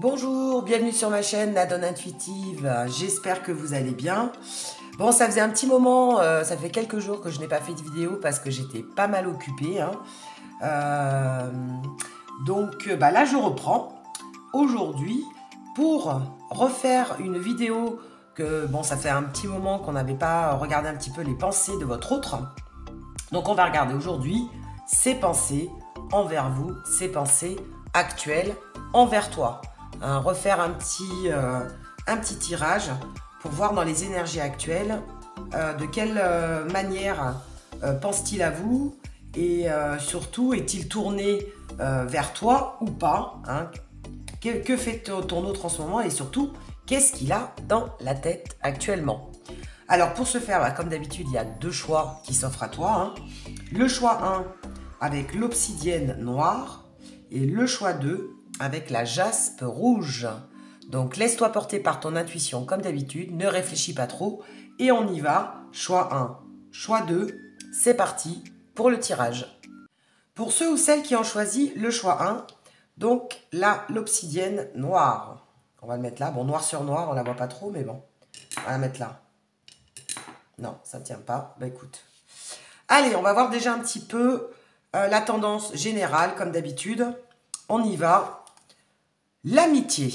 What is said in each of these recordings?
Bonjour, bienvenue sur ma chaîne La Donne Intuitive, j'espère que vous allez bien. Bon, ça faisait un petit moment, ça fait quelques jours que je n'ai pas fait de vidéo parce que j'étais pas mal occupée. Là je reprends aujourd'hui pour refaire une vidéo que, bon, ça fait un petit moment qu'on n'avait pas regardé un petit peu les pensées de votre autre. Donc on va regarder aujourd'hui ses pensées envers vous, ses pensées actuelles envers toi. Refaire un petit tirage pour voir dans les énergies actuelles de quelle manière pense-t-il à vous et surtout est-il tourné vers toi ou pas, hein. Que fait ton autre en ce moment et surtout qu'est-ce qu'il a dans la tête actuellement. Alors pour ce faire, comme d'habitude, il y a deux choix qui s'offrent à toi, hein. Le choix 1 avec l'obsidienne noire et le choix 2 avec la jaspe rouge. Donc laisse-toi porter par ton intuition comme d'habitude, ne réfléchis pas trop et on y va. Choix 1, choix 2, c'est parti pour le tirage. Pour ceux ou celles qui ont choisi le choix 1, donc là l'obsidienne noire. On va le mettre là, bon noir sur noir, on la voit pas trop mais bon, on va la mettre là. Non, ça ne tient pas, bah écoute. Allez, on va voir déjà un petit peu la tendance générale comme d'habitude. On y va. L'amitié.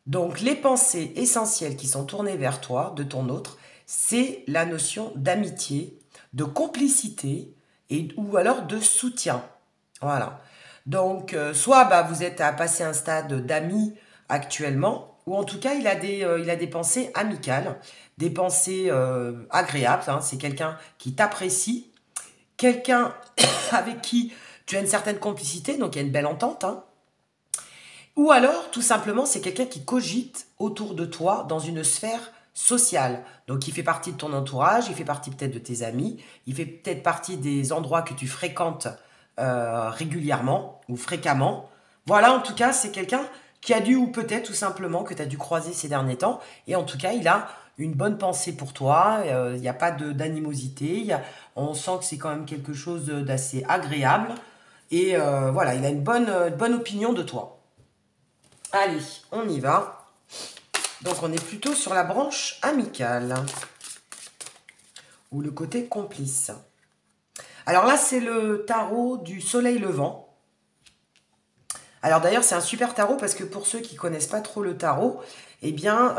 Donc, les pensées essentielles qui sont tournées vers toi, de ton autre, c'est la notion d'amitié, de complicité ou alors de soutien. Voilà. Donc, soit vous êtes à passer un stade d'amis actuellement, ou en tout cas, il a des pensées amicales, des pensées agréables. Hein. C'est quelqu'un qui t'apprécie, quelqu'un avec qui tu as une certaine complicité, donc il y a une belle entente, hein. Ou alors, tout simplement, c'est quelqu'un qui cogite autour de toi dans une sphère sociale. Donc, il fait partie de ton entourage, il fait partie peut-être de tes amis, il fait peut-être partie des endroits que tu fréquentes régulièrement ou fréquemment. Voilà, en tout cas, c'est quelqu'un qui a dû, ou peut-être tout simplement, que tu as dû croiser ces derniers temps. Et en tout cas, il a une bonne pensée pour toi, il n'y a pas d'animosité, on sent que c'est quand même quelque chose d'assez agréable. Et voilà, il a une bonne opinion de toi. Allez, on y va. Donc, on est plutôt sur la branche amicale. Ou le côté complice. Alors là, c'est le tarot du soleil levant. Alors d'ailleurs, c'est un super tarot parce que pour ceux qui ne connaissent pas trop le tarot, eh bien,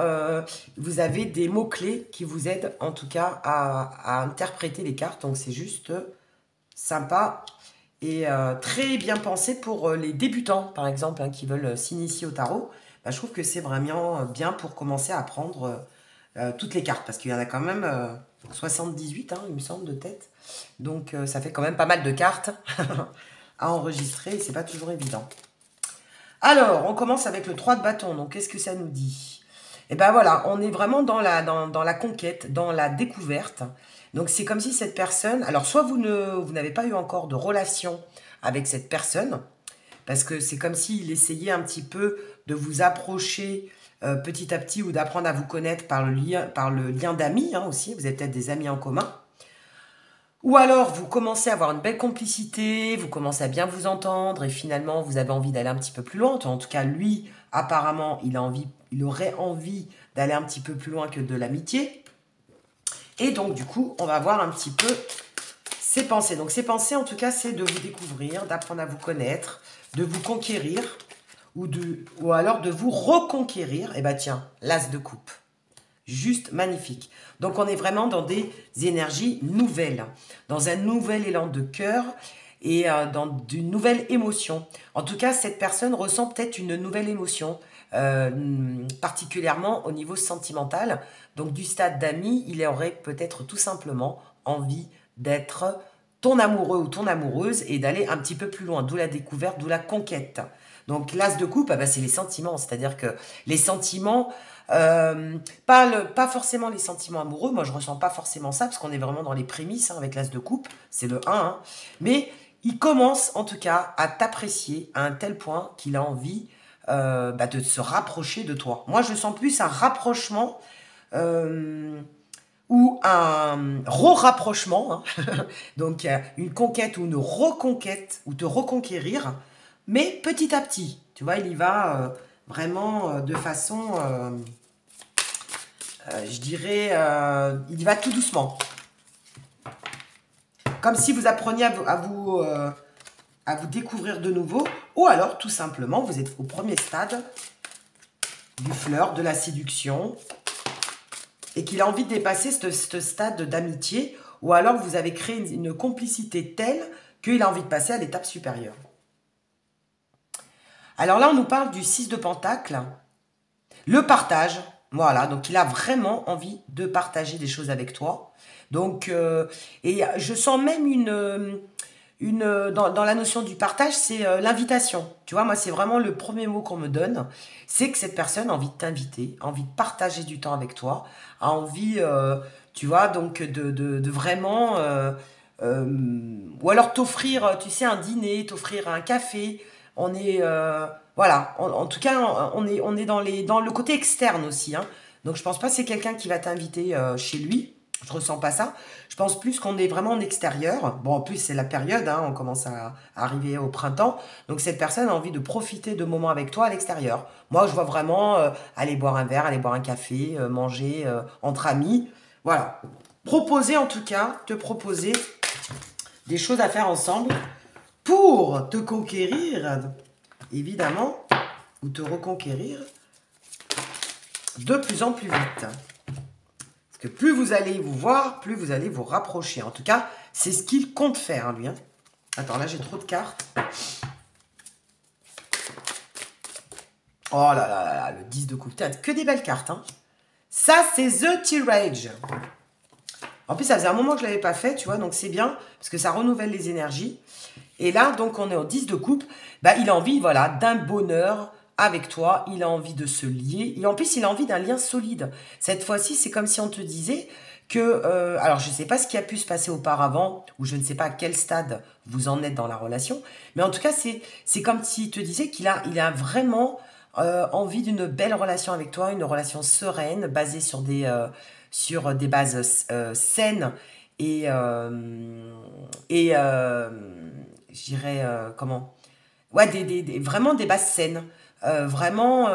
vous avez des mots-clés qui vous aident en tout cas à interpréter les cartes. Donc, c'est juste sympa et très bien pensé pour les débutants, par exemple, hein, qui veulent s'initier au tarot. Je trouve que c'est vraiment bien pour commencer à apprendre toutes les cartes, parce qu'il y en a quand même 78, hein, il me semble, de tête. Donc, ça fait quand même pas mal de cartes à enregistrer, et c'est pas toujours évident. Alors, on commence avec le 3 de bâton. Donc, qu'est-ce que ça nous dit? Et ben voilà, on est vraiment dans la conquête, dans la découverte. Donc, c'est comme si cette personne... Alors, soit vous n'avez pas eu encore de relation avec cette personne, parce que c'est comme s'il essayait un petit peu de vous approcher petit à petit ou d'apprendre à vous connaître par le lien d'amis, hein, aussi. Vous avez peut-être des amis en commun. Ou alors, vous commencez à avoir une belle complicité, vous commencez à bien vous entendre et finalement, vous avez envie d'aller un petit peu plus loin. En tout cas, lui, apparemment, il aurait envie d'aller un petit peu plus loin que de l'amitié. Et donc, du coup, on va voir un petit peu ses pensées. Donc, ses pensées, en tout cas, c'est de vous découvrir, d'apprendre à vous connaître, de vous conquérir ou alors de vous reconquérir. Et bah tiens, l'as de coupe. Juste magnifique. Donc, on est vraiment dans des énergies nouvelles, dans un nouvel élan de cœur et dans une nouvelle émotion. En tout cas, cette personne ressent peut-être une nouvelle émotion, particulièrement au niveau sentimental. Donc, du stade d'ami, il aurait peut-être tout simplement envie d'être ton amoureux ou ton amoureuse et d'aller un petit peu plus loin, d'où la découverte, d'où la conquête. Donc, l'as de coupe, c'est les sentiments, c'est-à-dire que les sentiments... pas forcément les sentiments amoureux, moi je ressens pas forcément ça parce qu'on est vraiment dans les prémices, hein, avec l'as de coupe, c'est le 1, hein, mais il commence en tout cas à t'apprécier à un tel point qu'il a envie de se rapprocher de toi. Moi je sens plus un rapprochement ou un re-rapprochement, hein. Donc une conquête ou une reconquête ou te reconquérir, mais petit à petit, tu vois, il y va vraiment de façon, je dirais, il y va tout doucement. Comme si vous appreniez à vous découvrir de nouveau. Ou alors, tout simplement, vous êtes au premier stade du flirt, de la séduction. Et qu'il a envie de dépasser ce stade d'amitié. Ou alors, vous avez créé une complicité telle qu'il a envie de passer à l'étape supérieure. Alors là, on nous parle du 6 de Pentacle. Le partage. Voilà, donc il a vraiment envie de partager des choses avec toi. Donc, et je sens même dans la notion du partage, c'est l'invitation. Tu vois, moi, c'est vraiment le premier mot qu'on me donne. C'est que cette personne a envie de t'inviter, a envie de partager du temps avec toi, a envie, tu vois, donc de vraiment... ou alors t'offrir, tu sais, un dîner, t'offrir un café. On est... voilà, en tout cas, on est dans le côté externe aussi. Hein. Donc, je pense pas que c'est quelqu'un qui va t'inviter chez lui. Je ressens pas ça. Je pense plus qu'on est vraiment en extérieur. Bon, en plus, c'est la période, hein, on commence à arriver au printemps. Donc, cette personne a envie de profiter de moments avec toi à l'extérieur. Moi, je vois vraiment aller boire un verre, aller boire un café, manger entre amis. Voilà. Proposer, en tout cas, te proposer des choses à faire ensemble pour te conquérir, évidemment, ou te reconquérir de plus en plus vite. Parce que plus vous allez vous voir, plus vous allez vous rapprocher. En tout cas, c'est ce qu'il compte faire, hein, lui. Hein. Attends, là, j'ai trop de cartes. Oh là là là là, le 10 de coupe. Que des belles cartes. Hein. Ça, c'est The Tirage. En plus, ça faisait un moment que je ne l'avais pas fait, tu vois, donc c'est bien, parce que ça renouvelle les énergies. Et là, donc, on est au 10 de coupe. Bah, il a envie, voilà, d'un bonheur avec toi. Il a envie de se lier. Et en plus, il a envie d'un lien solide. Cette fois-ci, c'est comme si on te disait que... alors, je ne sais pas ce qui a pu se passer auparavant, ou je ne sais pas à quel stade vous en êtes dans la relation. Mais en tout cas, c'est comme s'il te disait qu'il a vraiment envie d'une belle relation avec toi, une relation sereine, basée sur des bases saines et je dirais, comment? Ouais, vraiment des bases saines. Vraiment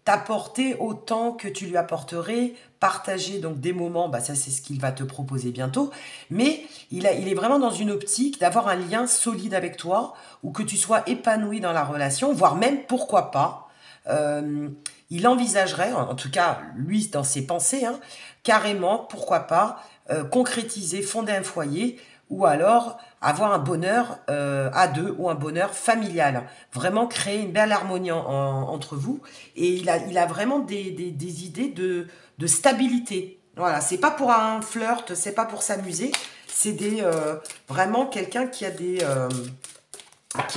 t'apporter autant que tu lui apporterais, partager donc des moments, bah ça c'est ce qu'il va te proposer bientôt, mais il est vraiment dans une optique d'avoir un lien solide avec toi, ou que tu sois épanoui dans la relation, voire même, pourquoi pas, euh, il envisagerait, en tout cas lui dans ses pensées, hein, carrément, pourquoi pas, concrétiser, fonder un foyer, ou alors avoir un bonheur à deux, ou un bonheur familial. Vraiment créer une belle harmonie entre vous. Et il a vraiment des idées de stabilité. Voilà, c'est pas pour un flirt, c'est pas pour s'amuser, c'est vraiment quelqu'un qui a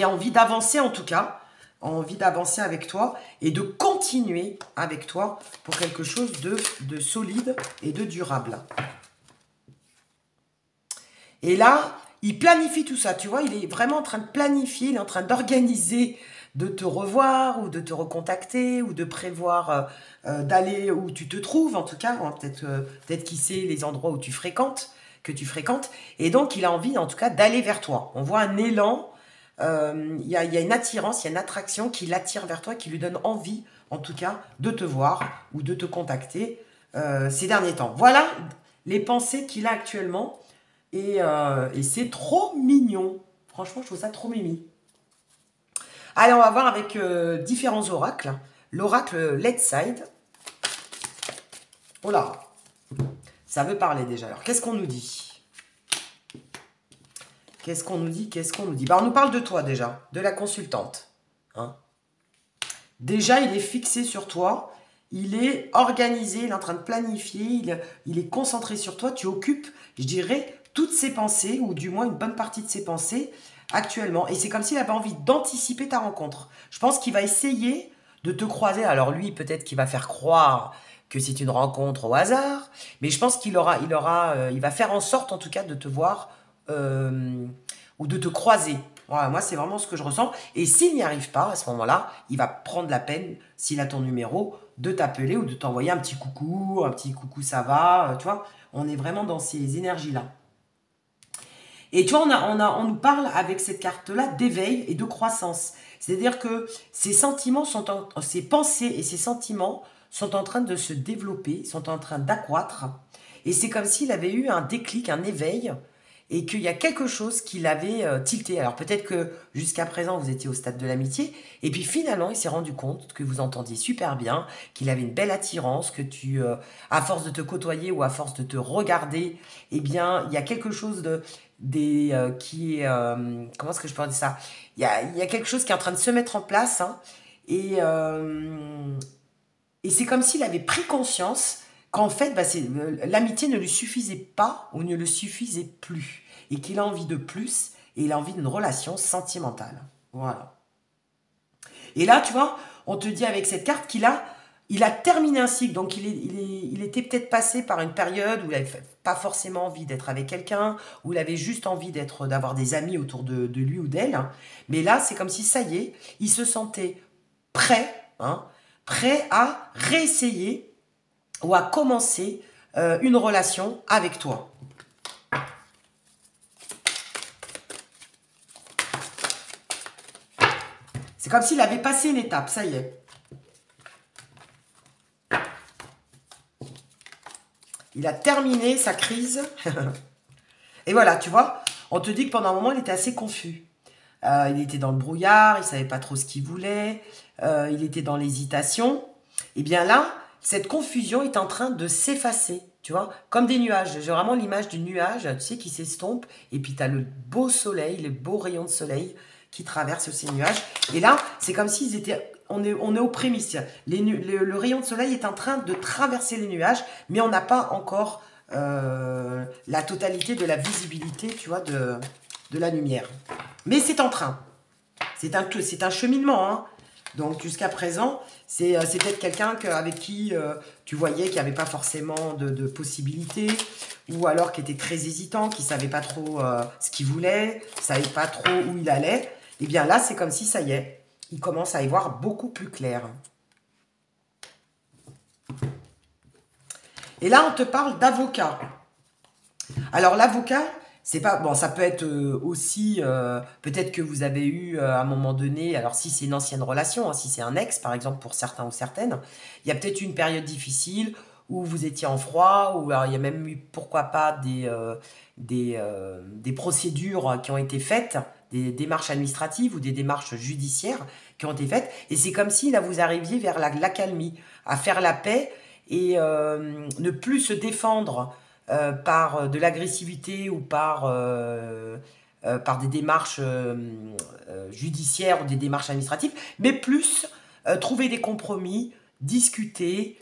envie d'avancer, en tout cas, a envie d'avancer avec toi et de continuer avec toi pour quelque chose de solide et de durable. Et là, il planifie tout ça, tu vois, il est vraiment en train de planifier, il est en train d'organiser, de te revoir ou de te recontacter ou de prévoir d'aller où tu te trouves, en tout cas, hein, peut-être qui sait les endroits où que tu fréquentes. Et donc, il a envie, en tout cas, d'aller vers toi. On voit un élan, il y a une attirance, il y a une attraction qui l'attire vers toi, qui lui donne envie, en tout cas, de te voir ou de te contacter ces derniers temps. Voilà les pensées qu'il a actuellement. Et c'est trop mignon. Franchement, je trouve ça trop mimi. Allez, on va voir avec différents oracles. L'oracle Let Side. Oh là, ça veut parler déjà. Alors, qu'est-ce qu'on nous dit? Qu'est-ce qu'on nous dit? Qu'est-ce qu'on nous dit? Bah, on nous parle de toi déjà, de la consultante. Hein, déjà, il est fixé sur toi. Il est organisé, il est en train de planifier, il est concentré sur toi. Tu occupes, je dirais, toutes ses pensées, ou du moins une bonne partie de ses pensées actuellement. Et c'est comme s'il avait envie d'anticiper ta rencontre. Je pense qu'il va essayer de te croiser. Alors lui, peut-être qu'il va faire croire que c'est une rencontre au hasard, mais je pense il va faire en sorte, en tout cas, de te voir ou de te croiser. Voilà, moi, c'est vraiment ce que je ressens. Et s'il n'y arrive pas, à ce moment-là, il va prendre la peine, s'il a ton numéro, de t'appeler ou de t'envoyer un petit coucou ça va, tu vois. On est vraiment dans ces énergies-là. Et tu vois, on nous parle avec cette carte-là d'éveil et de croissance. C'est-à-dire que ces sentiments ces pensées et ces sentiments sont en train de se développer, sont en train d'accroître. Et c'est comme s'il avait eu un déclic, un éveil, et qu'il y a quelque chose qui l'avait tilté. Alors peut-être que jusqu'à présent, vous étiez au stade de l'amitié, et puis finalement, il s'est rendu compte que vous entendiez super bien, qu'il avait une belle attirance, que à force de te côtoyer ou à force de te regarder, eh bien, il y a quelque chose qui est... comment est-ce que je peux dire ça? Il y a quelque chose qui est en train de se mettre en place, hein, et, euh, et c'est comme s'il avait pris conscience qu'en fait, bah, l'amitié ne lui suffisait pas ou ne le suffisait plus. Et qu'il a envie de plus et il a envie d'une relation sentimentale. Voilà. Et là, tu vois, on te dit avec cette carte il a terminé un cycle. Donc, il était peut-être passé par une période où il n'avait pas forcément envie d'être avec quelqu'un, où il avait juste envie d'avoir des amis autour de lui ou d'elle. Mais là, c'est comme si, ça y est, il se sentait prêt, hein, prêt à réessayer ou à commencer une relation avec toi. C'est comme s'il avait passé une étape, ça y est. Il a terminé sa crise. Et voilà, tu vois, on te dit que pendant un moment, il était assez confus. Il était dans le brouillard, il ne savait pas trop ce qu'il voulait, il était dans l'hésitation. Et bien là, cette confusion est en train de s'effacer, tu vois, comme des nuages. J'ai vraiment l'image du nuage, tu sais, qui s'estompe, et puis tu as le beau soleil, les beaux rayons de soleil qui traversent ces nuages. Et là, c'est comme s'ils étaient... On est aux prémices. Le rayon de soleil est en train de traverser les nuages, mais on n'a pas encore la totalité de la visibilité, tu vois, de la lumière. Mais c'est en train. C'est un cheminement, hein. Donc, jusqu'à présent, c'est peut-être quelqu'un avec qui tu voyais qu'il n'y avait pas forcément de possibilités, ou alors qui était très hésitant, qui ne savait pas trop ce qu'il voulait, ne savait pas trop où il allait. Et bien là, c'est comme si, ça y est, il commence à y voir beaucoup plus clair. Et là, on te parle d'avocat. Alors, l'avocat, c'est pas... Bon, ça peut être aussi... peut-être que vous avez eu à un moment donné... Alors, si c'est une ancienne relation, hein, si c'est un ex, par exemple, pour certains ou certaines, il y a peut-être eu une période difficile où vous étiez en froid, ou alors il y a même eu, pourquoi pas, des procédures qui ont été faites, des démarches administratives ou des démarches judiciaires qui ont été faites. Et c'est comme si, là, vous arriviez vers l'accalmie, à faire la paix et ne plus se défendre par de l'agressivité ou par des démarches judiciaires ou des démarches administratives, mais plus trouver des compromis, discuter,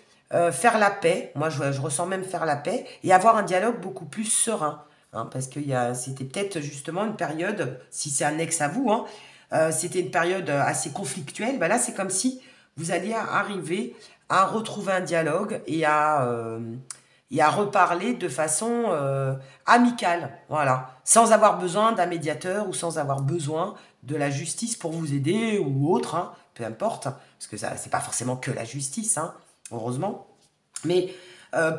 faire la paix. Moi, je ressens même faire la paix et avoir un dialogue beaucoup plus serein. Hein, parce que c'était peut-être justement une période, si c'est un ex à vous, hein, c'était une période assez conflictuelle. Ben là, c'est comme si vous alliez arriver à retrouver un dialogue et à reparler de façon amicale, voilà, sans avoir besoin d'un médiateur ou sans avoir besoin de la justice pour vous aider ou autre, hein, peu importe, parce que ça, c'est pas forcément que la justice, hein, heureusement. Mais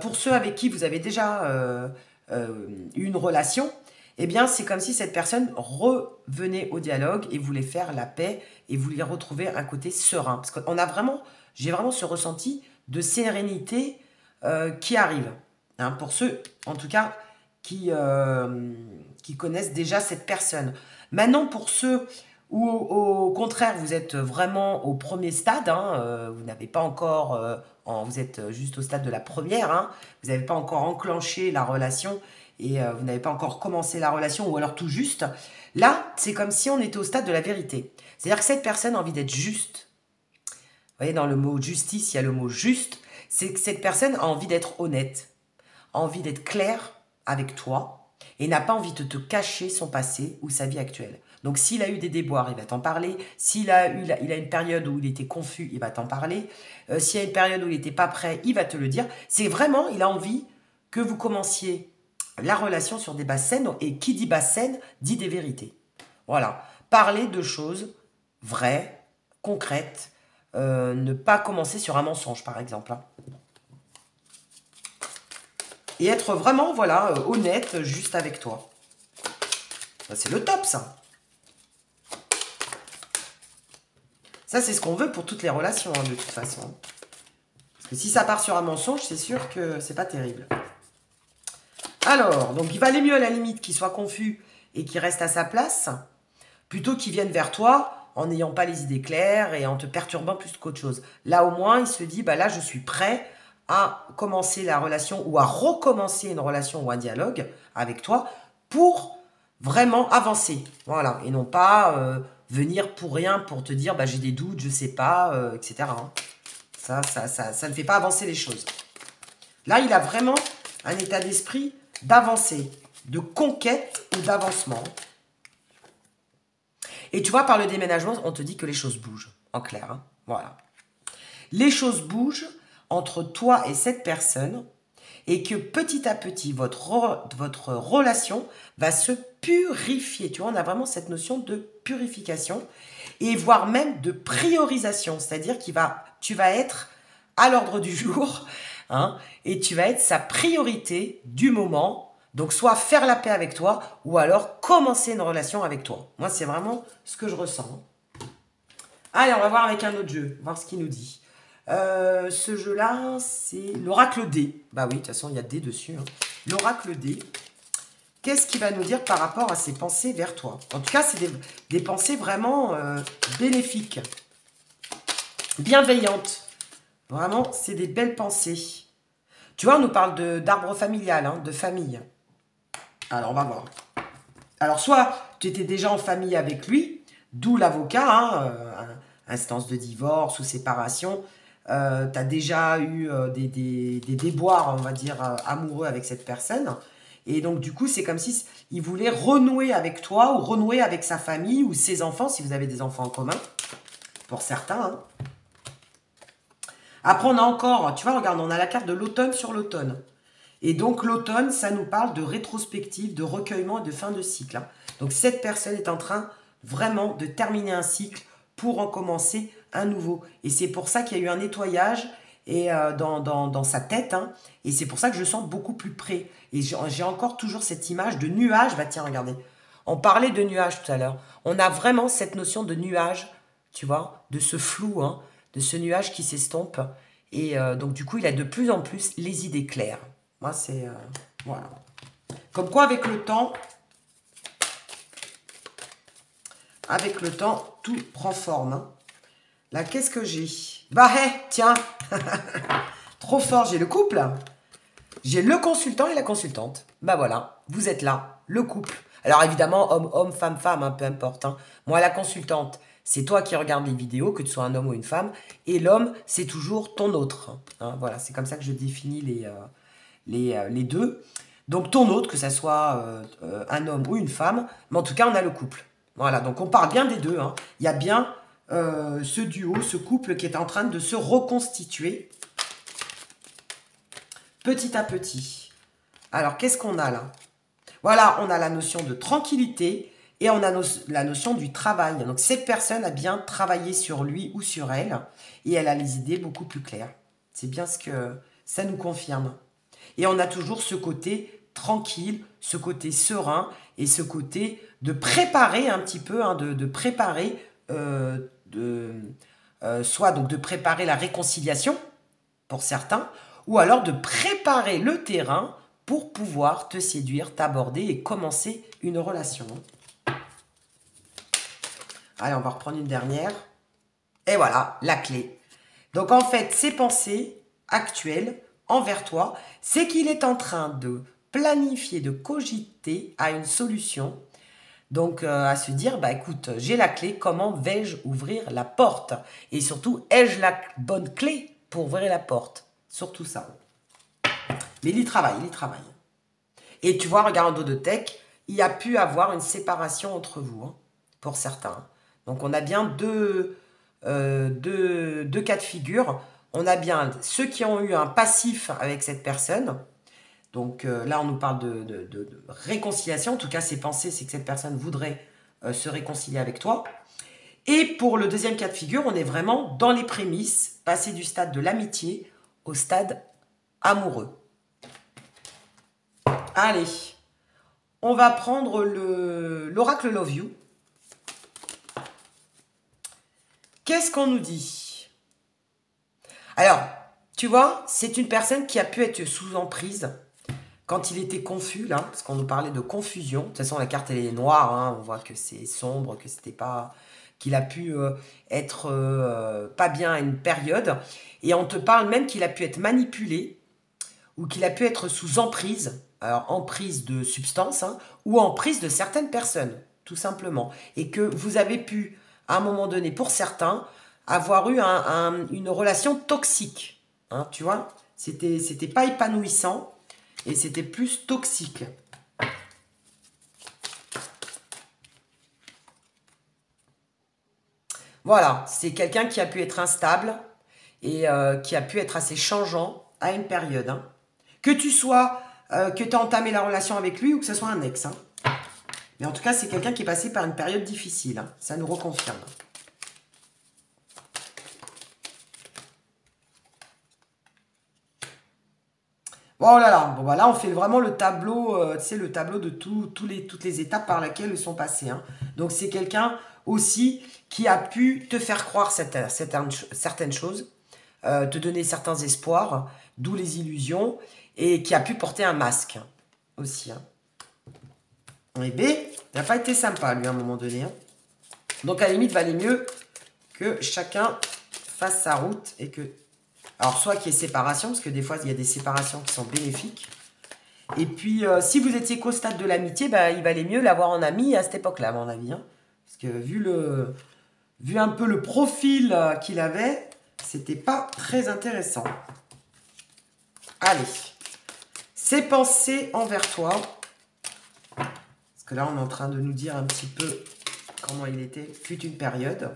pour ceux avec qui vous avez déjà eu une relation, eh bien, c'est comme si cette personne revenait au dialogue et voulait faire la paix et voulait retrouver un côté serein. Parce qu'on a vraiment, j'ai vraiment ce ressenti de sérénité qui arrive. Hein, pour ceux, en tout cas, qui connaissent déjà cette personne. Maintenant, pour ceux où, au contraire, vous êtes vraiment au premier stade, hein, vous n'avez pas encore, vous êtes juste au stade de la première, hein, vous n'avez pas encore enclenché la relation et vous n'avez pas encore commencé la relation, ou alors tout juste. Là, c'est comme si on était au stade de la vérité. C'est-à-dire que cette personne a envie d'être juste. Vous voyez, dans le mot justice, il y a le mot juste. C'est que cette personne a envie d'être honnête, a envie d'être claire avec toi et n'a pas envie de te cacher son passé ou sa vie actuelle. Donc, s'il a eu des déboires, il va t'en parler. Il a une période où il était confus, il va t'en parler. S'il y a une période où il n'était pas prêt, il va te le dire. C'est vraiment, il a envie que vous commenciez la relation sur des bases saines. Et qui dit base saine, dit des vérités. Voilà. Parler de choses vraies, concrètes. Ne pas commencer sur un mensonge, par exemple. Hein. Et être vraiment, voilà, honnête, juste avec toi. C'est le top, ça. Ça, c'est ce qu'on veut pour toutes les relations, hein, de toute façon. Parce que si ça part sur un mensonge, c'est sûr que c'est pas terrible. Alors, donc il valait mieux à la limite qu'il soit confus et qu'il reste à sa place, plutôt qu'il vienne vers toi en n'ayant pas les idées claires et en te perturbant plus qu'autre chose. Là, au moins, il se dit, bah là, je suis prêt à commencer la relation ou à recommencer une relation ou un dialogue avec toi pour vraiment avancer. Voilà, et non pas venir pour rien, pour te dire, bah j'ai des doutes, je sais pas, etc. hein. Ça ne fait pas avancer les choses. Là, il a vraiment un état d'esprit d'avancer, de conquête ou d'avancement. Et tu vois, par le déménagement, on te dit que les choses bougent, en clair. Hein. Voilà. Les choses bougent entre toi et cette personne et que petit à petit, votre relation va se purifier. Tu vois, on a vraiment cette notion de purification et voire même de priorisation. C'est-à-dire que tu vas être à l'ordre du jour hein, et tu vas être sa priorité du moment. Donc, soit faire la paix avec toi ou alors commencer une relation avec toi. Moi, c'est vraiment ce que je ressens. Allez, on va voir avec un autre jeu, voir ce qu'il nous dit. Ce jeu-là, c'est l'oracle D. Bah oui, de toute façon, il y a D dessus. Hein. L'oracle D. Qu'est-ce qu'il va nous dire par rapport à ses pensées vers toi? En tout cas, c'est des pensées vraiment bénéfiques, bienveillantes. Vraiment, c'est des belles pensées. Tu vois, on nous parle d'arbre familial, hein, de famille. Alors, on va voir. Alors, soit tu étais déjà en famille avec lui, d'où l'avocat, hein, instance de divorce ou séparation. Tu as déjà eu des déboires, on va dire, amoureux avec cette personne. Et donc, du coup, c'est comme si il voulait renouer avec toi ou renouer avec sa famille ou ses enfants, si vous avez des enfants en commun, pour certains. Hein. Après, on a encore, tu vois, regarde, on a la carte de l'automne sur l'automne. Et donc, l'automne, ça nous parle de rétrospective, de recueillement et de fin de cycle. Hein. Donc, cette personne est en train vraiment de terminer un cycle pour en commencer un nouveau. Et c'est pour ça qu'il y a eu un nettoyage et, dans sa tête. Hein. Et c'est pour ça que je sens beaucoup plus près. Et j'ai encore toujours cette image de nuage. Bah tiens, regardez. On parlait de nuage tout à l'heure. On a vraiment cette notion de nuage, tu vois, de ce flou, hein, de ce nuage qui s'estompe. Et donc, du coup, il a de plus en plus les idées claires. Moi, c'est... voilà. Comme quoi, avec le temps, tout prend forme. Hein. Là, qu'est-ce que j'ai? Bah, hé, tiens. Trop fort, j'ai le couple. J'ai le consultant et la consultante. Bah voilà, vous êtes là, le couple. Alors évidemment, homme, femme, hein, peu importe. Hein. Moi, la consultante, c'est toi qui regardes les vidéos, que tu sois un homme ou une femme. Et l'homme, c'est toujours ton autre. Hein, voilà, c'est comme ça que je définis les deux. Donc ton autre, que ça soit un homme ou une femme, mais en tout cas, on a le couple. Voilà, donc on parle bien des deux. Hein. Il y a bien ce duo, ce couple qui est en train de se reconstituer petit à petit. Alors, qu'est-ce qu'on a là? Voilà, on a la notion de tranquillité et on a la notion du travail. Donc, cette personne a bien travaillé sur lui ou sur elle et elle a les idées beaucoup plus claires. C'est bien ce que ça nous confirme. Et on a toujours ce côté tranquille, ce côté serein et ce côté de préparer un petit peu, hein, de préparer, soit donc de préparer la réconciliation pour certains, ou alors de préparer le terrain pour pouvoir te séduire, t'aborder et commencer une relation. Allez, on va reprendre une dernière. Et voilà, la clé. Donc en fait, ses pensées actuelles envers toi, c'est qu'il est en train de planifier, de cogiter à une solution. Donc à se dire, bah écoute, j'ai la clé, comment vais-je ouvrir la porte? Et surtout, ai-je la bonne clé pour ouvrir la porte? Surtout ça. Mais il y travaille, il y travaille. Et tu vois, regarde en dos de tech, il y a pu avoir une séparation entre vous, hein, pour certains. Donc on a bien deux cas de figure. On a bien ceux qui ont eu un passif avec cette personne. Donc là, on nous parle de réconciliation. En tout cas, ses pensées, c'est que cette personne voudrait se réconcilier avec toi. Et pour le deuxième cas de figure, on est vraiment dans les prémices, passer du stade de l'amitié au stade amoureux. Allez, On va prendre l'oracle Love You. Qu'est-ce qu'on nous dit? Alors, tu vois, c'est une personne qui a pu être sous emprise quand il était confus, là, parce qu'on nous parlait de confusion. De toute façon, la carte, elle est noire, hein, on voit que c'est sombre, que c'était pas... qu'il a pu être pas bien à une période. Et on te parle même qu'il a pu être manipulé ou qu'il a pu être sous emprise, alors emprise de substances, hein, ou emprise de certaines personnes, tout simplement. Et que vous avez pu, à un moment donné, pour certains, avoir eu une relation toxique. Hein, tu vois, c'était pas épanouissant et c'était plus toxique. Voilà, c'est quelqu'un qui a pu être instable et qui a pu être assez changeant à une période. Hein. Que tu sois, que tu as entamé la relation avec lui ou que ce soit un ex. Hein. Mais en tout cas, c'est quelqu'un qui est passé par une période difficile. Hein. Ça nous reconfirme. Oh là là, bon bah là on fait vraiment le tableau, tu sais, le tableau de toutes les étapes par lesquelles ils sont passés. Hein. Donc c'est quelqu'un aussi qui a pu te faire croire certaines choses, te donner certains espoirs, d'où les illusions, et qui a pu porter un masque aussi. Hein. Et B, il n'a pas été sympa lui à un moment donné. Hein. Donc à la limite, valait mieux que chacun fasse sa route et que... Alors, soit qu'il y ait séparation, parce que des fois, il y a des séparations qui sont bénéfiques. Et puis, si vous étiez qu'au stade de l'amitié, bah, il valait mieux l'avoir en ami à cette époque-là, à mon avis. Hein. Parce que vu un peu le profil qu'il avait, c'était pas très intéressant. Allez. Ses pensées envers toi. Parce que là, on est en train de nous dire un petit peu comment il était, fut une période.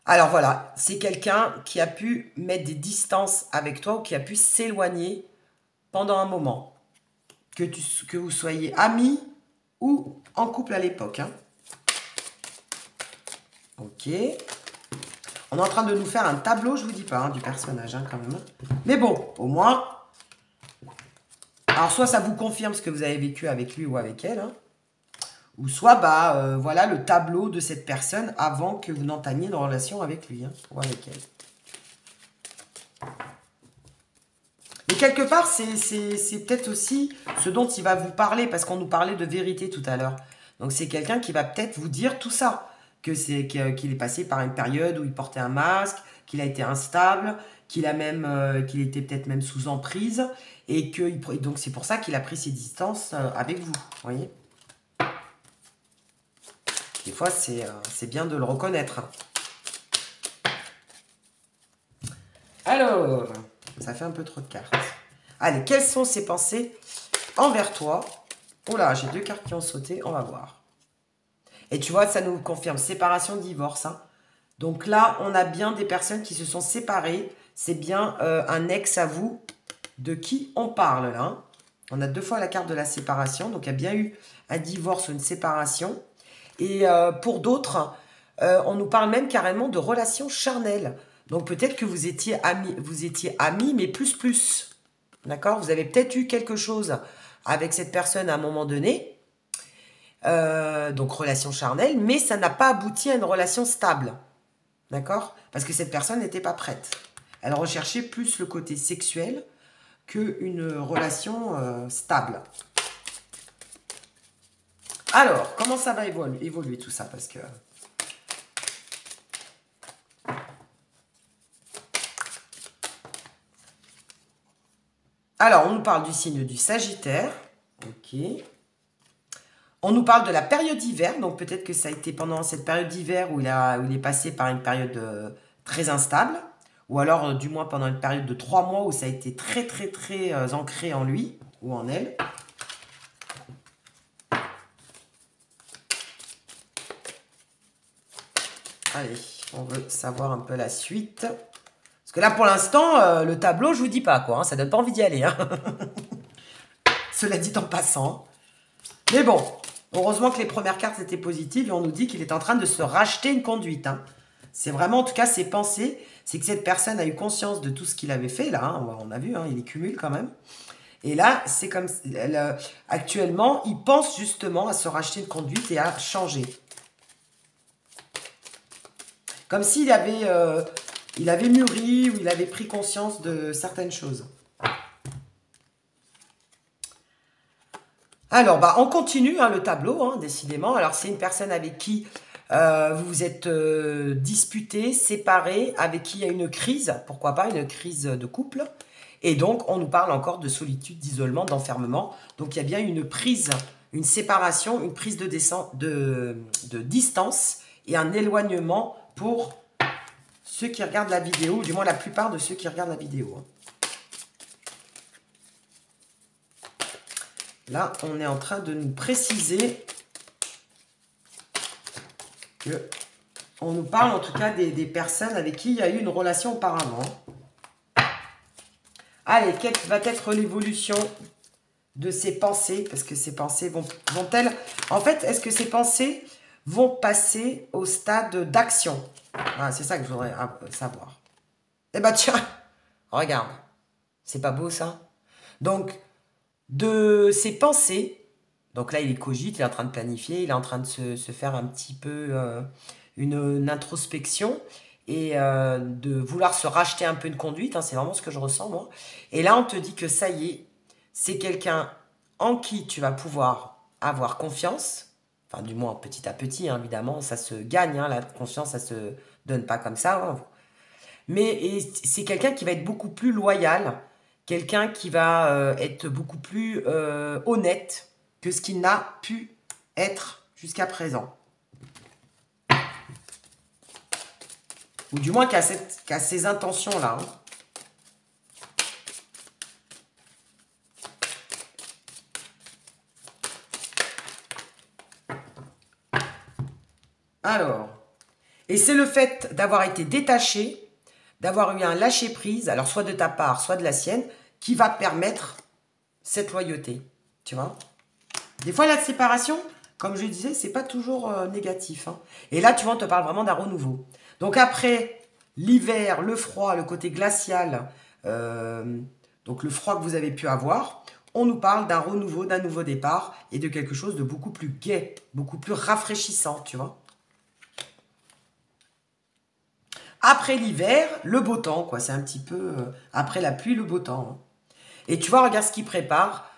Alors voilà, c'est quelqu'un qui a pu mettre des distances avec toi ou qui a pu s'éloigner pendant un moment. Que vous soyez amis ou en couple à l'époque. Hein. Ok. On est en train de nous faire un tableau, je vous dis pas, hein, du personnage hein, quand même. Mais bon, au moins... Alors soit ça vous confirme ce que vous avez vécu avec lui ou avec elle. Hein. Ou soit, bah, voilà le tableau de cette personne avant que vous n'entamiez une relation avec lui hein, ou avec elle. Mais quelque part, c'est peut-être aussi ce dont il va vous parler, parce qu'on nous parlait de vérité tout à l'heure. Donc c'est quelqu'un qui va peut-être vous dire tout ça, qu'il est passé par une période où il portait un masque, qu'il a été instable, qu'il était peut-être même sous emprise, et donc c'est pour ça qu'il a pris ses distances avec vous, voyez. Des fois, c'est bien de le reconnaître. Alors, ça fait un peu trop de cartes. Allez, quelles sont ses pensées envers toi? Oh là, j'ai 2 cartes qui ont sauté, on va voir. Et tu vois, ça nous confirme séparation, divorce. Hein. Donc là, on a bien des personnes qui se sont séparées. C'est bien un ex à vous de qui on parle là. Hein. On a 2 fois la carte de la séparation. Donc il y a bien eu un divorce ou une séparation. Et pour d'autres, on nous parle même carrément de relations charnelles. Donc peut-être que vous étiez amis, mais plus. D'accord? Vous avez peut-être eu quelque chose avec cette personne à un moment donné. Donc relation charnelle, mais ça n'a pas abouti à une relation stable. D'accord? Parce que cette personne n'était pas prête. Elle recherchait plus le côté sexuel qu'une relation stable. Alors, comment ça va évoluer tout ça? Parce que... Alors, on nous parle du signe du Sagittaire. Ok. On nous parle de la période d'hiver. Donc, peut-être que ça a été pendant cette période d'hiver où il est passé par une période très instable. Ou alors, du moins, pendant une période de 3 mois où ça a été très ancré en lui ou en elle. Allez, on veut savoir un peu la suite. Parce que là, pour l'instant, le tableau, je vous dis pas, quoi. Hein, ça donne pas envie d'y aller. Hein. Cela dit en passant. Mais bon, heureusement que les premières cartes étaient positives et on nous dit qu'il est en train de se racheter une conduite. Hein. C'est vraiment, en tout cas, ses pensées. C'est que cette personne a eu conscience de tout ce qu'il avait fait, là. Hein, on a vu, hein, il les cumule quand même. Et là, c'est comme actuellement, il pense justement à se racheter une conduite et à changer. Comme s'il avait, il avait mûri ou il avait pris conscience de certaines choses. Alors, bah, on continue hein, le tableau, hein, décidément. Alors, c'est une personne avec qui vous vous êtes disputé, séparé, avec qui il y a une crise, pourquoi pas, une crise de couple. Et donc, on nous parle encore de solitude, d'isolement, d'enfermement. Donc, il y a bien une prise, une séparation, une prise de distance et un éloignement pour ceux qui regardent la vidéo, ou du moins la plupart de ceux qui regardent la vidéo. Là, on est en train de nous préciser que on nous parle en tout cas des personnes avec qui il y a eu une relation auparavant. Allez, quelle va être l'évolution de ces pensées? Parce que ces pensées vont-elles... En fait, est-ce que ces pensées vont passer au stade d'action? Voilà, c'est ça que je voudrais savoir. Eh ben tiens, regarde. C'est pas beau ça? Donc, de ses pensées, donc là il est cogite, il est en train de planifier, il est en train de se faire un petit peu une introspection et de vouloir se racheter un peu une conduite, hein, c'est vraiment ce que je ressens moi. Et là on te dit que ça y est, c'est quelqu'un en qui tu vas pouvoir avoir confiance, enfin du moins petit à petit hein, évidemment, ça se gagne, hein, la confiance ça se donne pas comme ça, hein. Mais c'est quelqu'un qui va être beaucoup plus loyal, quelqu'un qui va être beaucoup plus honnête que ce qu'il n'a pu être jusqu'à présent. Ou du moins qu'à ces intentions-là. Hein. Alors, et c'est le fait d'avoir été détaché, d'avoir eu un lâcher-prise, alors soit de ta part, soit de la sienne, qui va permettre cette loyauté, tu vois. Des fois, la séparation, comme je disais, c'est pas toujours négatif. Hein. Et là, tu vois, on te parle vraiment d'un renouveau. Donc après l'hiver, le froid, le côté glacial, donc le froid que vous avez pu avoir, on nous parle d'un renouveau, d'un nouveau départ et de quelque chose de beaucoup plus gai, beaucoup plus rafraîchissant, tu vois. Après l'hiver, le beau temps, quoi. C'est un petit peu après la pluie, le beau temps. Hein. Et tu vois, regarde ce qu'il prépare.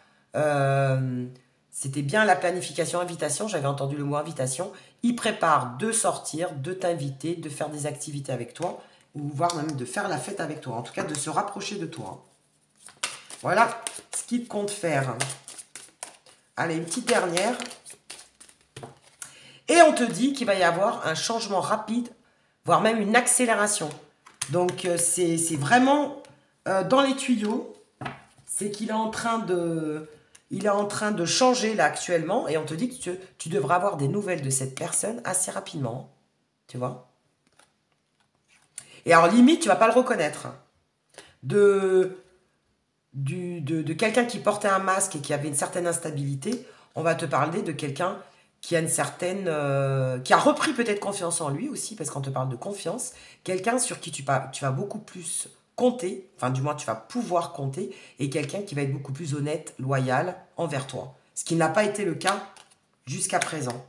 C'était bien la planification invitation. J'avais entendu le mot invitation. Il prépare de sortir, de t'inviter, de faire des activités avec toi, ou voire même de faire la fête avec toi. En tout cas, de se rapprocher de toi. Voilà ce qu'il compte faire. Allez, une petite dernière. Et on te dit qu'il va y avoir un changement rapide, voire même une accélération. Donc, c'est vraiment dans les tuyaux. C'est qu'il est en train de... Il est en train de changer là actuellement. Et on te dit que tu devras avoir des nouvelles de cette personne assez rapidement. Tu vois? Et alors, limite, tu vas pas le reconnaître. De quelqu'un qui portait un masque et qui avait une certaine instabilité, on va te parler de quelqu'un qui a une certaine... qui a repris peut-être confiance en lui aussi, parce qu'on te parle de confiance. Quelqu'un sur qui tu vas beaucoup plus compter, enfin du moins tu vas pouvoir compter, et quelqu'un qui va être beaucoup plus honnête, loyal envers toi. Ce qui n'a pas été le cas jusqu'à présent.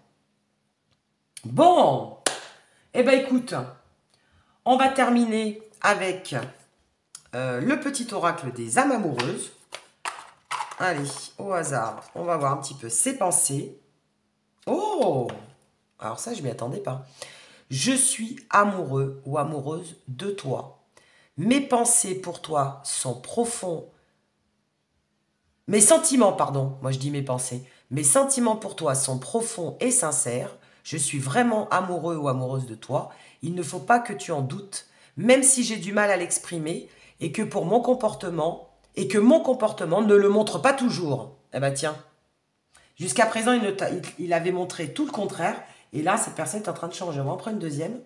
Bon, eh ben écoute, on va terminer avec le petit oracle des âmes amoureuses. Allez, au hasard, on va voir un petit peu ses pensées. Oh! Alors ça, je m'y attendais pas. Je suis amoureux ou amoureuse de toi. Mes pensées pour toi sont profonds. Mes sentiments, pardon. Moi, je dis mes pensées. Mes sentiments pour toi sont profonds et sincères. Je suis vraiment amoureux ou amoureuse de toi. Il ne faut pas que tu en doutes, même si j'ai du mal à l'exprimer et que pour mon comportement, ne le montre pas toujours. Eh ben tiens. Jusqu'à présent, il avait montré tout le contraire. Et là, cette personne est en train de changer. On va en prendre une deuxième.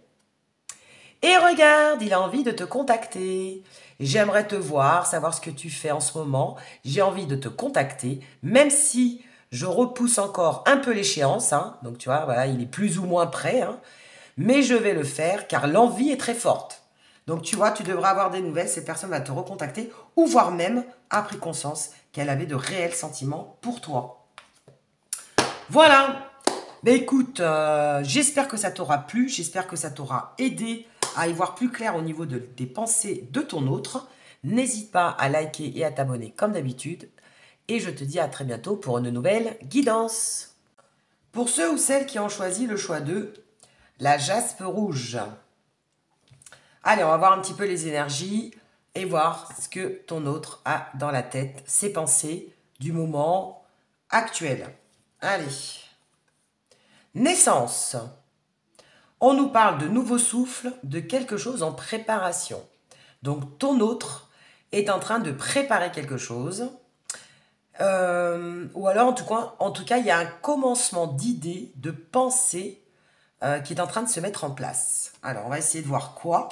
Et regarde, il a envie de te contacter. J'aimerais te voir, savoir ce que tu fais en ce moment. J'ai envie de te contacter, même si je repousse encore un peu l'échéance. Hein. Donc tu vois, voilà, il est plus ou moins prêt. Hein. Mais je vais le faire car l'envie est très forte. Donc, tu vois, tu devras avoir des nouvelles. Cette personne va te recontacter ou voire même a pris conscience qu'elle avait de réels sentiments pour toi. Voilà. Mais écoute, j'espère que ça t'aura plu. J'espère que ça t'aura aidé à y voir plus clair au niveau des pensées de ton autre. N'hésite pas à liker et à t'abonner comme d'habitude. Et je te dis à très bientôt pour une nouvelle guidance. Pour ceux ou celles qui ont choisi le choix 2, la jaspe rouge. Allez, on va voir un petit peu les énergies et voir ce que ton autre a dans la tête, ses pensées du moment actuel. Allez. Naissance. On nous parle de nouveau souffle, de quelque chose en préparation. Donc, ton autre est en train de préparer quelque chose. Ou alors, en tout cas, il y a un commencement d'idée, de pensée qui est en train de se mettre en place. Alors, on va essayer de voir quoi.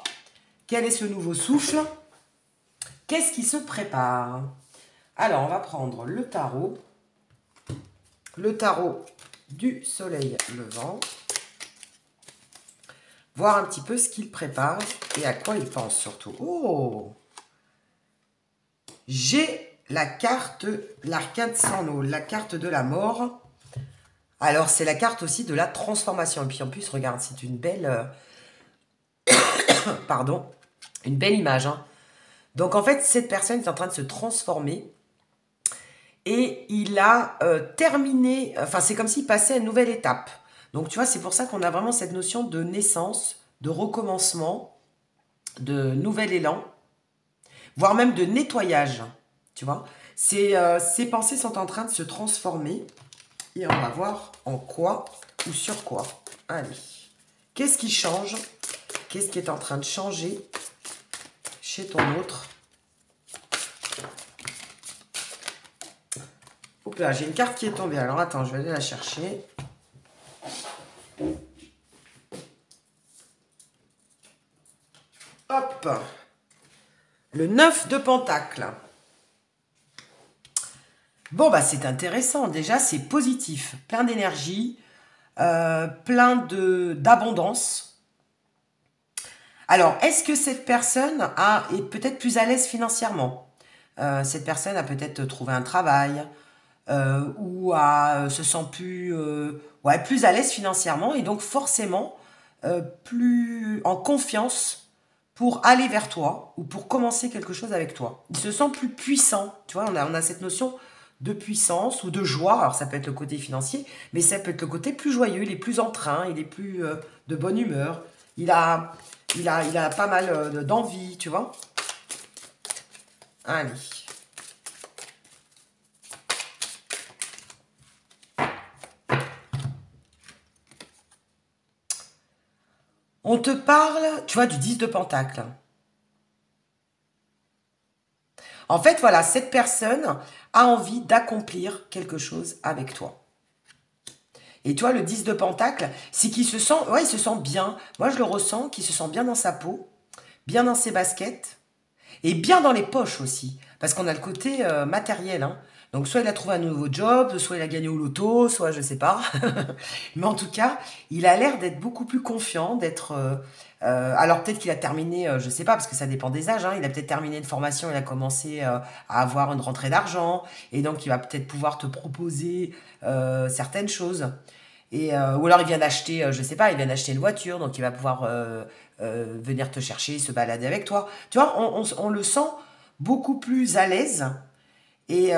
Quel est ce nouveau souffle? Qu'est-ce qui se prépare? Alors, on va prendre le tarot. Le tarot du soleil levant. Voir un petit peu ce qu'il prépare et à quoi il pense surtout. Oh! J'ai la carte, l'arcane sans eau, la carte de la mort. Alors, c'est la carte aussi de la transformation. Et puis en plus, regarde, c'est une belle... pardon, une belle image. Hein. Donc en fait, cette personne est en train de se transformer. Et il a terminé... Enfin, c'est comme s'il passait à une nouvelle étape. Donc tu vois, c'est pour ça qu'on a vraiment cette notion de naissance, de recommencement, de nouvel élan, voire même de nettoyage. Tu vois, ces pensées sont en train de se transformer. Et on va voir en quoi ou sur quoi. Allez. Qu'est-ce qui change? Qu'est-ce qui est en train de changer chez ton autre? Oups là, j'ai une carte qui est tombée. Alors attends, je vais aller la chercher. Hop. Le 9 de Pentacle. Bon, bah c'est intéressant. Déjà, c'est positif. Plein d'énergie. Plein d'abondance. Alors, est-ce que cette personne est peut-être plus à l'aise financièrement? Cette personne a peut-être trouvé un travail ou se sent plus à l'aise financièrement et donc forcément plus en confiance pour aller vers toi ou pour commencer quelque chose avec toi. Il se sent plus puissant. Tu vois, on a cette notion de puissance ou de joie. Alors ça peut être le côté financier, mais ça peut être le côté plus joyeux. Il est plus en train, il est plus de bonne humeur. Il a pas mal d'envie, tu vois. Allez. On te parle, tu vois, du 10 de Pentacle. En fait, voilà, cette personne a envie d'accomplir quelque chose avec toi. Et toi, le 10 de Pentacle, c'est qu'il se sent, ouais, il se sent bien. Moi, je le ressens, qu'il se sent bien dans sa peau, bien dans ses baskets, et bien dans les poches aussi. Parce qu'on a le côté matériel, hein. Donc, soit il a trouvé un nouveau job, soit il a gagné au loto, soit je sais pas. Mais en tout cas, il a l'air d'être beaucoup plus confiant, d'être... alors peut-être qu'il a terminé, je sais pas, parce que ça dépend des âges, hein, il a peut-être terminé une formation, il a commencé à avoir une rentrée d'argent, et donc il va peut-être pouvoir te proposer certaines choses. Ou alors il vient d'acheter, je sais pas, il vient d'acheter une voiture, donc il va pouvoir venir te chercher, se balader avec toi. Tu vois, on le sent beaucoup plus à l'aise, et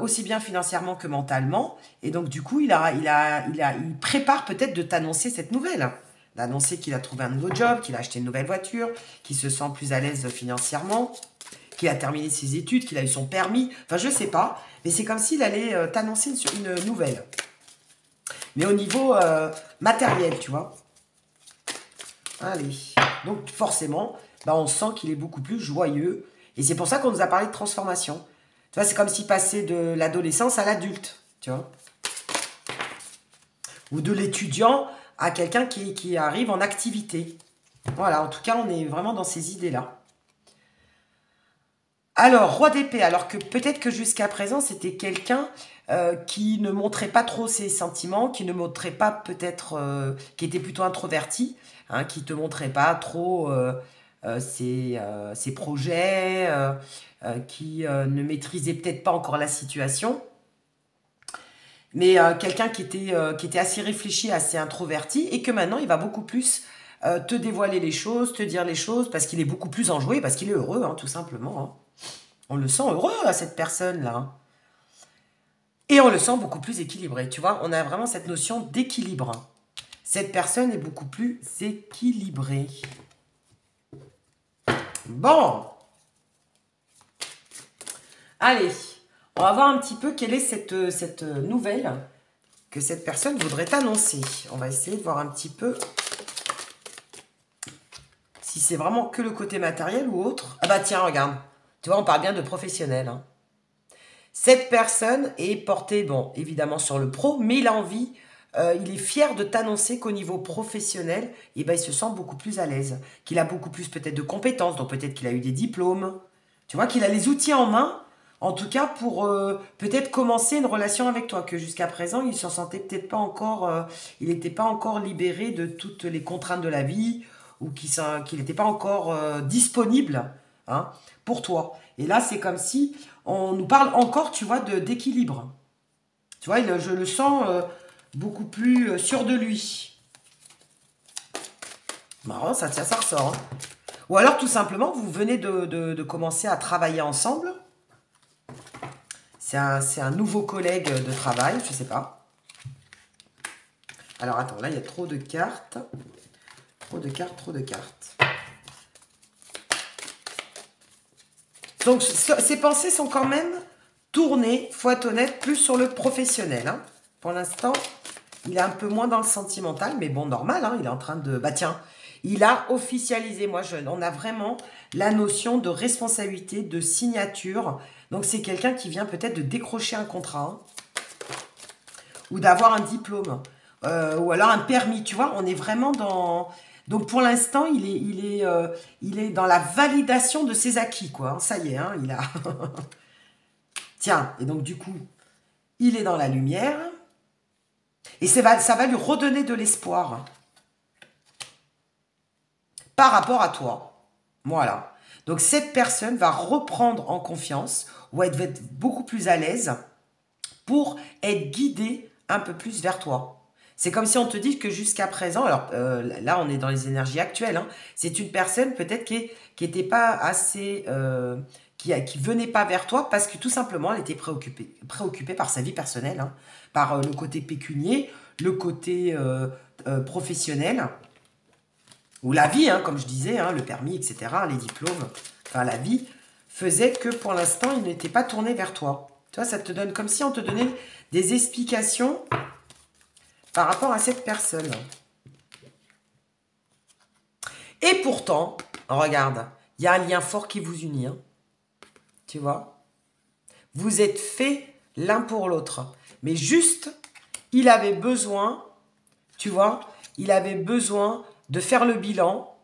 aussi bien financièrement que mentalement. Et donc du coup, il prépare peut-être de t'annoncer cette nouvelle. D'annoncer qu'il a trouvé un nouveau job, qu'il a acheté une nouvelle voiture, qu'il se sent plus à l'aise financièrement, qu'il a terminé ses études, qu'il a eu son permis. Enfin, je sais pas. Mais c'est comme s'il allait t'annoncer une nouvelle. Mais au niveau matériel, tu vois. Allez. Donc, forcément, bah, on sent qu'il est beaucoup plus joyeux. Et c'est pour ça qu'on nous a parlé de transformation. Tu vois, c'est comme s'il passait de l'adolescence à l'adulte, tu vois. Ou de l'étudiant à quelqu'un qui arrive en activité. Voilà, en tout cas, on est vraiment dans ces idées-là. Alors, roi d'épée, alors que peut-être que jusqu'à présent, c'était quelqu'un qui ne montrait pas trop ses sentiments, qui ne montrait pas peut-être, qui était plutôt introverti, hein, qui te montrait pas trop ses projets, qui ne maîtrisait peut-être pas encore la situation. Mais quelqu'un qui était assez réfléchi, assez introverti, et que maintenant, il va beaucoup plus te dévoiler les choses, te dire les choses, parce qu'il est beaucoup plus enjoué, parce qu'il est heureux, hein, tout simplement. Hein. On le sent heureux, à cette personne-là. Hein. Et on le sent beaucoup plus équilibré. Tu vois, on a vraiment cette notion d'équilibre. Cette personne est beaucoup plus équilibrée. Bon. Allez. On va voir un petit peu quelle est cette nouvelle que cette personne voudrait t'annoncer. On va essayer de voir un petit peu si c'est vraiment que le côté matériel ou autre. Ah bah tiens, regarde. Tu vois, on parle bien de professionnel. Hein. Cette personne est portée, bon, évidemment sur le pro, mais il a envie, il est fier de t'annoncer qu'au niveau professionnel, eh ben, il se sent beaucoup plus à l'aise. Qu'il a beaucoup plus peut-être de compétences, donc peut-être qu'il a eu des diplômes. Tu vois, qu'il a les outils en main. En tout cas, pour peut-être commencer une relation avec toi, que jusqu'à présent, il ne se sentait peut-être pas encore, il n'était pas encore libéré de toutes les contraintes de la vie, ou qu'il n'était pas encore disponible hein, pour toi. Et là, c'est comme si on nous parle encore, tu vois, d'équilibre. Tu vois, je le sens beaucoup plus sûr de lui. Marrant, ça ressort. Hein. Ou alors, tout simplement, vous venez de commencer à travailler ensemble. C'est un nouveau collègue de travail, je ne sais pas. Alors, attends, là, il y a trop de cartes. Trop de cartes. Donc, ces pensées sont quand même tournées, faut être honnête, plus sur le professionnel. Hein. Pour l'instant, il est un peu moins dans le sentimental, mais bon, normal, hein, il est en train de... Bah tiens, il a officialisé, on a vraiment la notion de responsabilité, de signature. Donc, c'est quelqu'un qui vient peut-être de décrocher un contrat, hein, ou d'avoir un diplôme, ou alors un permis, tu vois, on est vraiment dans... Donc, pour l'instant, il est dans la validation de ses acquis, quoi. Hein. Ça y est, hein, il a... Tiens, et donc, du coup, il est dans la lumière. Et ça va lui redonner de l'espoir par rapport à toi. Voilà. Donc, cette personne va reprendre en confiance ou elle va être beaucoup plus à l'aise pour être guidée un peu plus vers toi. C'est comme si on te dit que jusqu'à présent, alors là on est dans les énergies actuelles, hein, c'est une personne peut-être qui n'était pas assez, qui venait pas vers toi parce que tout simplement elle était préoccupée par sa vie personnelle, hein, par le côté pécunier, le côté professionnel, ou la vie, hein, comme je disais, hein, le permis, etc., les diplômes, enfin la vie, faisait que pour l'instant il n'était pas tourné vers toi. Tu vois, ça te donne comme si on te donnait des explications par rapport à cette personne. Et pourtant, regarde, il y a un lien fort qui vous unit. Hein. Tu vois? Vous êtes faits l'un pour l'autre. Mais juste, il avait besoin, tu vois, il avait besoin de faire le bilan,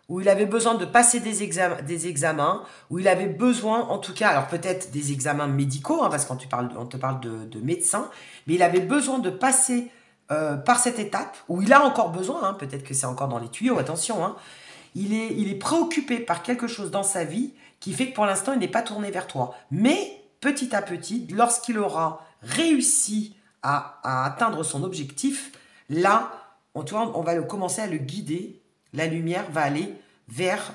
où il avait besoin de passer des examens, où il avait besoin, en tout cas, alors peut-être des examens médicaux, hein, parce qu'on te parle de médecin, mais il avait besoin de passer par cette étape, où il a encore besoin, hein, peut-être que c'est encore dans les tuyaux, attention, hein, il est préoccupé par quelque chose dans sa vie qui fait que pour l'instant, il n'est pas tourné vers toi. Mais petit à petit, lorsqu'il aura réussi à atteindre son objectif, là, on va commencer à le guider. La lumière va aller vers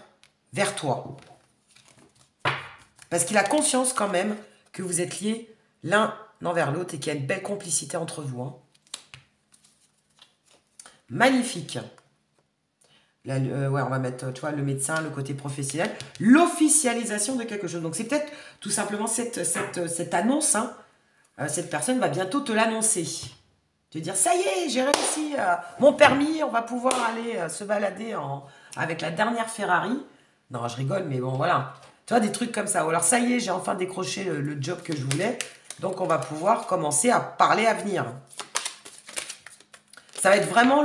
toi. Parce qu'il a conscience quand même que vous êtes liés l'un envers l'autre et qu'il y a une belle complicité entre vous. Hein. Magnifique. Là, ouais, on va mettre, tu vois, le médecin, le côté professionnel, l'officialisation de quelque chose. Donc, c'est peut-être tout simplement cette annonce. Hein. Cette personne va bientôt te l'annoncer. Te dire, ça y est, j'ai réussi mon permis, on va pouvoir aller se balader avec la dernière Ferrari. Non, je rigole, mais bon, voilà. Tu vois, des trucs comme ça. Ou alors, ça y est, j'ai enfin décroché le job que je voulais. Donc, on va pouvoir commencer à parler avenir. Ça va être vraiment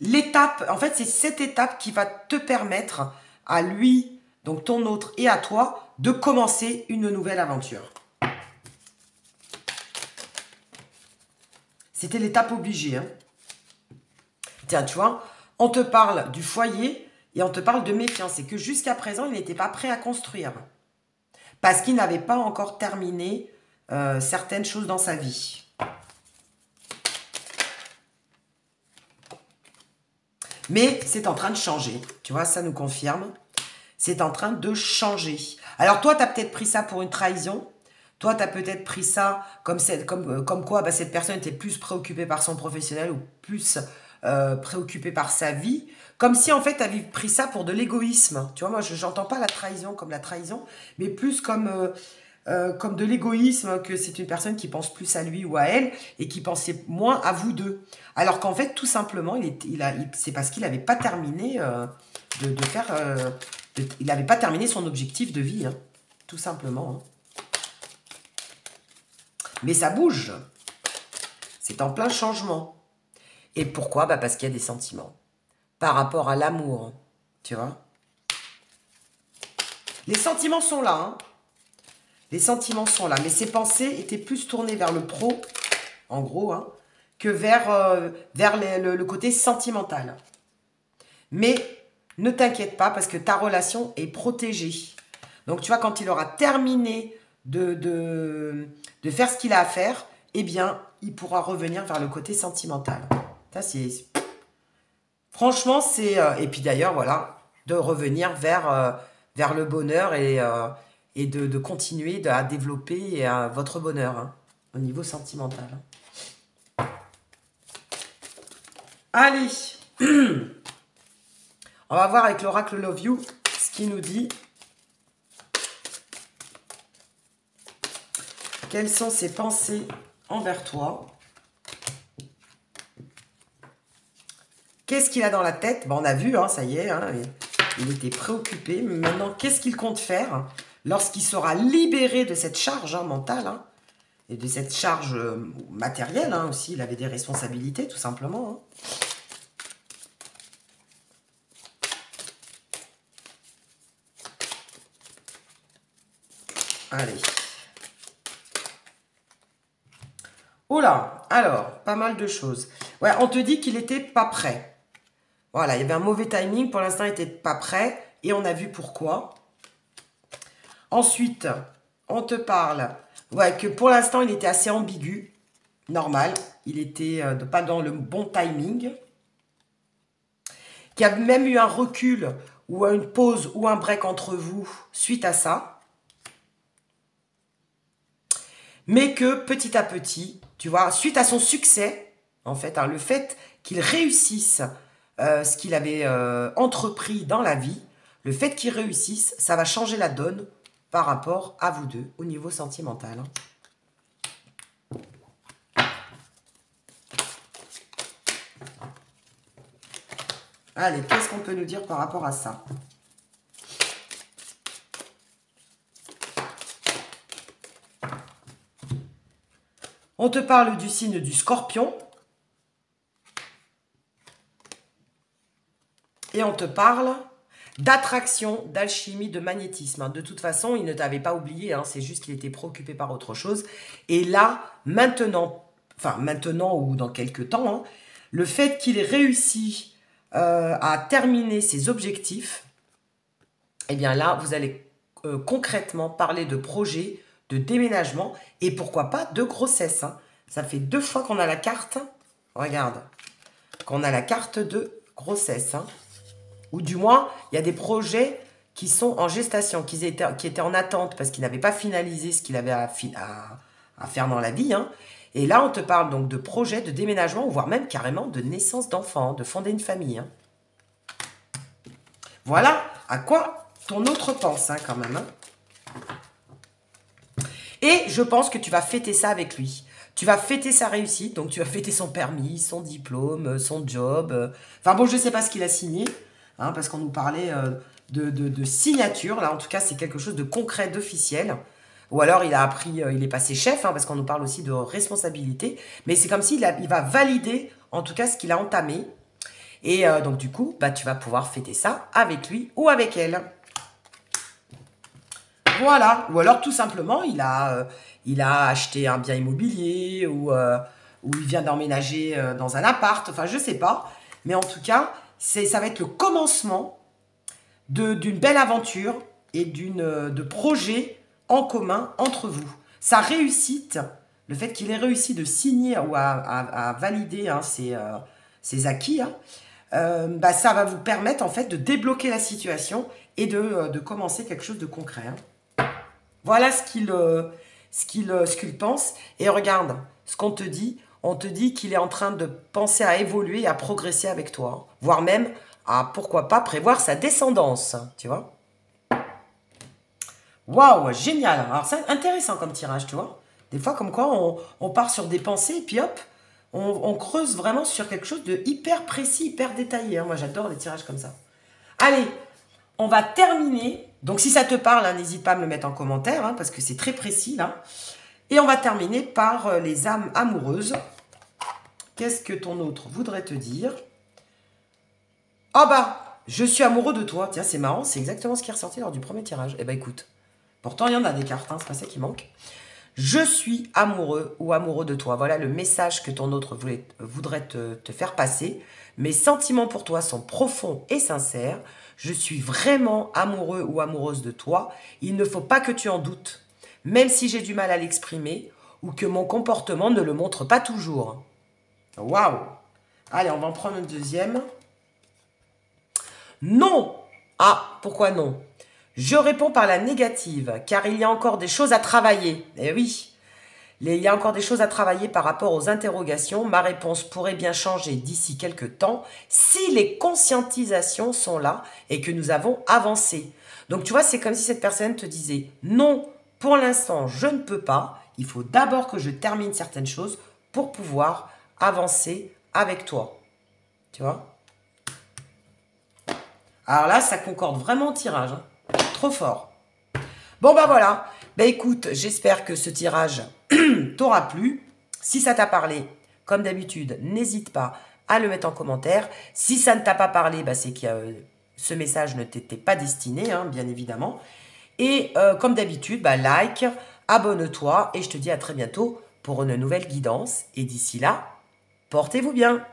l'étape. En fait, c'est cette étape qui va te permettre à lui, donc ton autre et à toi, de commencer une nouvelle aventure. C'était l'étape obligée. Hein. Tiens, tu vois, On te parle du foyer et on te parle de méfiance. Et que jusqu'à présent, il n'était pas prêt à construire. Parce qu'il n'avait pas encore terminé certaines choses dans sa vie. Mais c'est en train de changer. Tu vois, ça nous confirme. C'est en train de changer. Alors toi, tu as peut-être pris ça pour une trahison. Toi, tu as peut-être pris ça comme quoi bah, cette personne était plus préoccupée par son professionnel ou plus préoccupée par sa vie. Comme si, en fait, tu avais pris ça pour de l'égoïsme. Tu vois, moi, je n'entends pas la trahison comme la trahison, mais plus comme de l'égoïsme, que c'est une personne qui pense plus à lui ou à elle et qui pensait moins à vous deux. Alors qu'en fait, tout simplement, c'est parce qu'il n'avait pas terminé de faire... il n'avait pas terminé son objectif de vie, hein, tout simplement. Hein. Mais ça bouge. C'est en plein changement. Et pourquoi? Bah parce qu'il y a des sentiments. Par rapport à l'amour, tu vois. Les sentiments sont là, hein. Les sentiments sont là. Mais ses pensées étaient plus tournées vers le pro, en gros, hein, que vers le côté sentimental. Mais ne t'inquiète pas parce que ta relation est protégée. Donc, tu vois, quand il aura terminé de faire ce qu'il a à faire, eh bien, il pourra revenir vers le côté sentimental. Ça, c'est... Franchement, c'est... et puis d'ailleurs, voilà, de revenir vers le bonheur et de continuer à développer votre bonheur hein, au niveau sentimental. Allez, on va voir avec l'oracle Love You ce qu'il nous dit. Quelles sont ses pensées envers toi? Qu'est-ce qu'il a dans la tête? Bon, on a vu, hein, ça y est, hein, il était préoccupé. Maintenant, qu'est-ce qu'il compte faire lorsqu'il sera libéré de cette charge hein, mentale hein, et de cette charge matérielle hein, aussi? Il avait des responsabilités, tout simplement. Hein. Allez. Oh là, alors, pas mal de choses. Ouais, on te dit qu'il n'était pas prêt. Voilà, il y avait un mauvais timing. Pour l'instant, il n'était pas prêt. Et on a vu pourquoi. Ensuite, on te parle ouais, que pour l'instant, il était assez ambigu. Normal. Il n'était pas dans le bon timing. Qu'il y a même eu un recul ou une pause ou un break entre vous suite à ça. Mais que petit à petit, tu vois, suite à son succès, en fait, hein, le fait qu'il réussisse ce qu'il avait entrepris dans la vie, le fait qu'il réussisse, ça va changer la donne par rapport à vous deux au niveau sentimental. Allez, qu'est-ce qu'on peut nous dire par rapport à ça? On te parle du signe du Scorpion. Et on te parle d'attraction, d'alchimie, de magnétisme. De toute façon, il ne t'avait pas oublié, hein, c'est juste qu'il était préoccupé par autre chose. Et là, maintenant, enfin maintenant ou dans quelques temps, hein, le fait qu'il ait réussi à terminer ses objectifs, eh bien là, vous allez concrètement parler de projet, de déménagement et pourquoi pas de grossesse. Hein. Ça fait 2 fois qu'on a la carte, regarde, qu'on a la carte de grossesse. Hein. Ou du moins, il y a des projets qui sont en gestation, qui étaient en attente parce qu'ils n'avaient pas finalisé ce qu'il avait à faire dans la vie. Hein. Et là, on te parle donc de projets, de déménagement, voire même carrément de naissance d'enfants, de fonder une famille. Hein. Voilà à quoi ton autre pense, hein, quand même. Hein. Et je pense que tu vas fêter ça avec lui. Tu vas fêter sa réussite, donc tu vas fêter son permis, son diplôme, son job. Enfin bon, je ne sais pas ce qu'il a signé. Hein, parce qu'on nous parlait de signature. Là, en tout cas, c'est quelque chose de concret, d'officiel. Ou alors, il a appris, il est passé chef, hein, parce qu'on nous parle aussi de responsabilité. Mais c'est comme s'il va valider, en tout cas, ce qu'il a entamé. Et donc, du coup, bah, tu vas pouvoir fêter ça avec lui ou avec elle. Voilà. Ou alors, tout simplement, il a acheté un bien immobilier ou il vient d'emménager dans un appart. Enfin, je sais pas. Mais en tout cas... Ça va être le commencement d'une belle aventure et de projets en commun entre vous. Sa réussite, le fait qu'il ait réussi de signer ou à valider hein, ses acquis, hein, bah, ça va vous permettre en fait de débloquer la situation et de commencer quelque chose de concret. Hein. Voilà ce qu'il pense. Et regarde ce qu'on te dit. On te dit qu'il est en train de penser à évoluer, à progresser avec toi. Voire même à, pourquoi pas, prévoir sa descendance. Tu vois? Waouh, génial. Alors c'est intéressant comme tirage, tu vois. Des fois, comme quoi, on part sur des pensées, et puis hop, on creuse vraiment sur quelque chose de hyper précis, hyper détaillé. Hein. Moi, j'adore les tirages comme ça. Allez, on va terminer. Donc, si ça te parle, hein, n'hésite pas à me le mettre en commentaire, hein, parce que c'est très précis, là. Et on va terminer par les âmes amoureuses. Qu'est-ce que ton autre voudrait te dire? Ah bah, je suis amoureux de toi. Tiens, c'est marrant, c'est exactement ce qui est ressorti lors du premier tirage. Eh ben, écoute, pourtant, il y en a des cartes, hein, c'est pas ça qui manque. Je suis amoureux ou amoureux de toi. Voilà le message que ton autre voudrait te faire passer. Mes sentiments pour toi sont profonds et sincères. Je suis vraiment amoureux ou amoureuse de toi. Il ne faut pas que tu en doutes, même si j'ai du mal à l'exprimer ou que mon comportement ne le montre pas toujours. Waouh! Allez, on va en prendre une deuxième. Non! Ah, pourquoi non? Je réponds par la négative, car il y a encore des choses à travailler. Eh oui, il y a encore des choses à travailler par rapport aux interrogations. Ma réponse pourrait bien changer d'ici quelques temps si les conscientisations sont là et que nous avons avancé. Donc tu vois, c'est comme si cette personne te disait « Non, pour l'instant, je ne peux pas. Il faut d'abord que je termine certaines choses pour pouvoir avancer avec toi. » Tu vois? Alors là, ça concorde vraiment au tirage. Hein. Trop fort. Bon, bah voilà. Bah écoute, j'espère que ce tirage t'aura plu. Si ça t'a parlé, comme d'habitude, n'hésite pas à le mettre en commentaire. Si ça ne t'a pas parlé, bah c'est que ce message ne t'était pas destiné, hein, bien évidemment. Et comme d'habitude, bah like, abonne-toi et je te dis à très bientôt pour une nouvelle guidance. Et d'ici là, portez-vous bien.